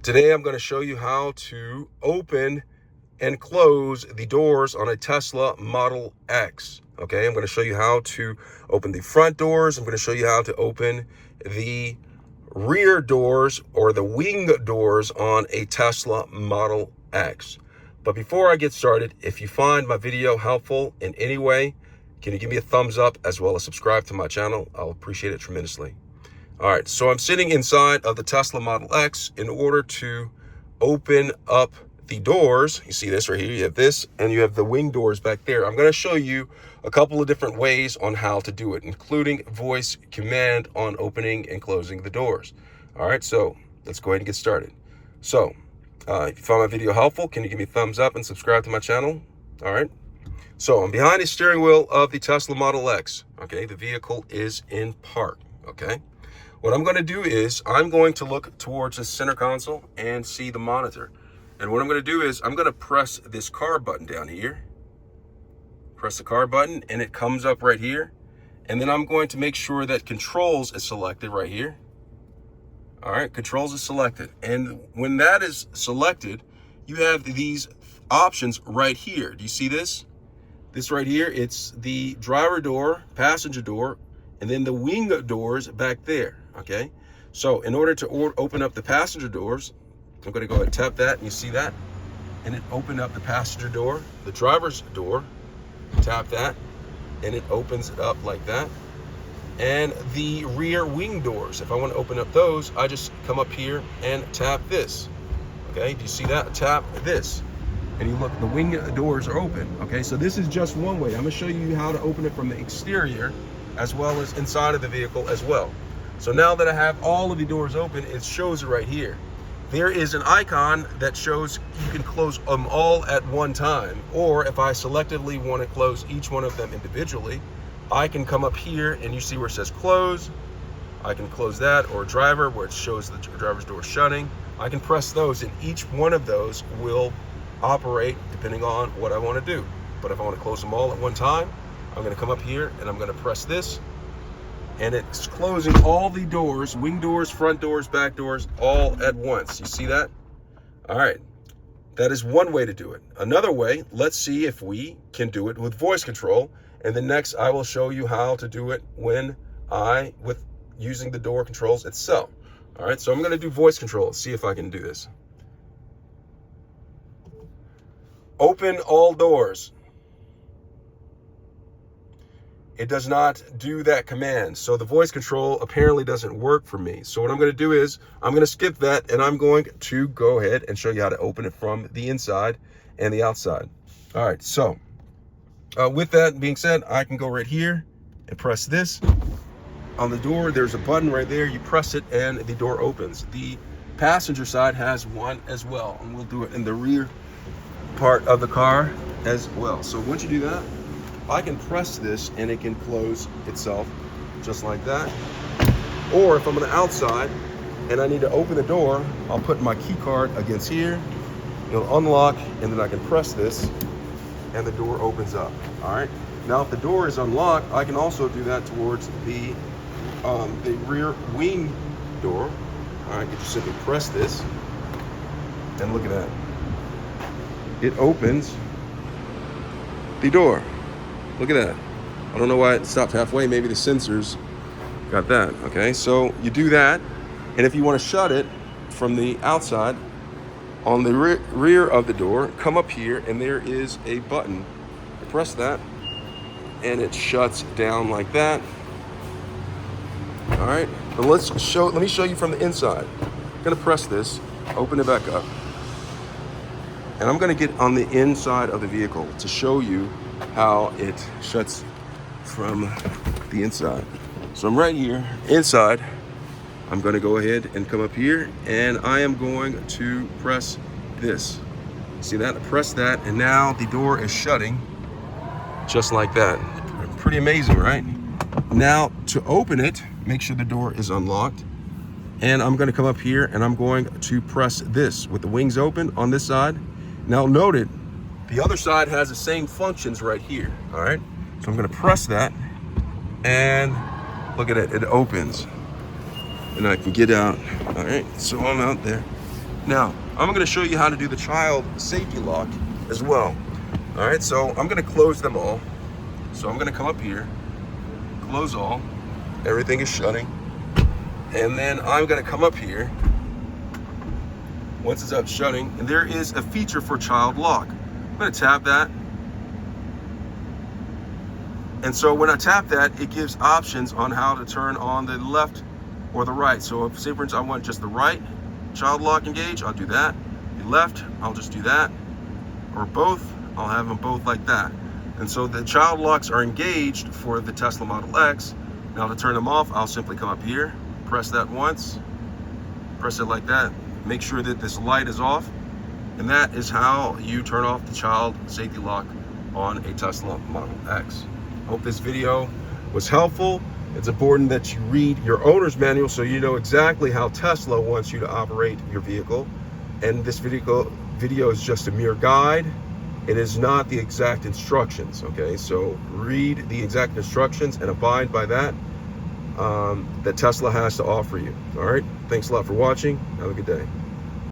Today I'm going to show you how to open and close the doors on a Tesla Model X. Okay, I'm going to show you how to open the front doors. I'm going to show you how to open the rear doors or the wing doors on a Tesla Model X. But before I get started, if you find my video helpful in any way, can you give me a thumbs up as well as subscribe to my channel? I'll appreciate it tremendously. All right, so I'm sitting inside of the Tesla Model X. In order to open up the doors, you see this right here, you have this, and you have the wing doors back there. I'm gonna show you a couple of different ways on how to do it, including voice command on opening and closing the doors. All right, so let's go ahead and get started. So if you found my video helpful, can you give me a thumbs up and subscribe to my channel? All right, so I'm behind the steering wheel of the Tesla Model X. Okay, the vehicle is in park, okay? What I'm going to do is I'm going to look towards the center console and see the monitor. And what I'm going to do is I'm going to press this car button down here. Press the car button and it comes up right here. And then I'm going to make sure that controls is selected right here. All right, controls is selected. And when that is selected, you have these options right here. Do you see this? This right here, it's the driver door, passenger door, and then the wing doors back there, okay? So in order to open up the passenger doors, I'm gonna go ahead and tap that, and you see that? And it opened up the passenger door, the driver's door, tap that, and it opens it up like that. And the rear wing doors, if I wanna open up those, I just come up here and tap this, okay? Do you see that? Tap this. And you look, the wing doors are open, okay? So this is just one way. I'm gonna show you how to open it from the exterior as well as inside of the vehicle as well. So now that I have all of the doors open, it shows it right here. There is an icon that shows you can close them all at one time, or if I selectively want to close each one of them individually, I can come up here and you see where it says close. I can close that, or driver, where it shows the driver's door shutting. I can press those and each one of those will operate depending on what I want to do. But if I want to close them all at one time, I'm going to come up here and I'm going to press this, and it's closing all the doors, wing doors, front doors, back doors, all at once. You see that? All right, that is one way to do it. Another way, let's see if we can do it with voice control, and then next I will show you how to do it with using the door controls itself. All right, so I'm going to do voice control. Let's see if I can do this. Open all doors. It does not do that command. So the voice control apparently doesn't work for me. So what I'm going to do is I'm going to skip that, and I'm going to go ahead and show you how to open it from the inside and the outside. All right, so with that being said, I can go right here and press this. On the door, there's a button right there. You press it and the door opens. The passenger side has one as well, and we'll do it in the rear part of the car as well. So once you do that, I can press this and it can close itself just like that. Or if I'm on the outside and I need to open the door, I'll put my key card against here, it'll unlock, and then I can press this and the door opens up. All right, now if the door is unlocked, I can also do that towards the rear wing door. All right, you just simply press this and look at that. It opens the door. Look at that. I don't know why it stopped halfway. Maybe the sensors got that. Okay, so you do that. And if you want to shut it from the outside, on the rear of the door, come up here and there is a button. Press that and it shuts down like that. All right, but let me show you from the inside. I'm gonna press this, open it back up. And I'm gonna get on the inside of the vehicle to show you how it shuts from the inside. So I'm right here inside. I'm gonna go ahead and come up here and I am going to press this. See that? I press that and now the door is shutting just like that. Pretty amazing, right? Now to open it, make sure the door is unlocked. And I'm gonna come up here and I'm going to press this with the wings open on this side. Now note it, the other side has the same functions right here, all right? So I'm gonna press that and look at it, it opens. And I can get out, all right? So I'm out there. Now, I'm going to show you how to do the child safety lock as well. All right, so I'm going to close them all. So I'm going to come up here, close all, everything is shutting. And then I'm going to come up here, once it's up shutting, and there is a feature for child lock. I'm going to tap that. And so when I tap that, it gives options on how to turn on the left or the right. So if, say for instance, I want just the right child lock engage, I'll do that. The left, I'll just do that. Or both, I'll have them both like that. And so the child locks are engaged for the Tesla Model X. Now to turn them off, I'll simply come up here, press that once, press it like that. Make sure that this light is off. And that is how you turn off the child safety lock on a Tesla Model X. Hope this video was helpful. It's important that you read your owner's manual so you know exactly how Tesla wants you to operate your vehicle. And this video is just a mere guide. It is not the exact instructions, okay? So read the exact instructions and abide by that that Tesla has to offer you, all right? Thanks a lot for watching. Have a good day.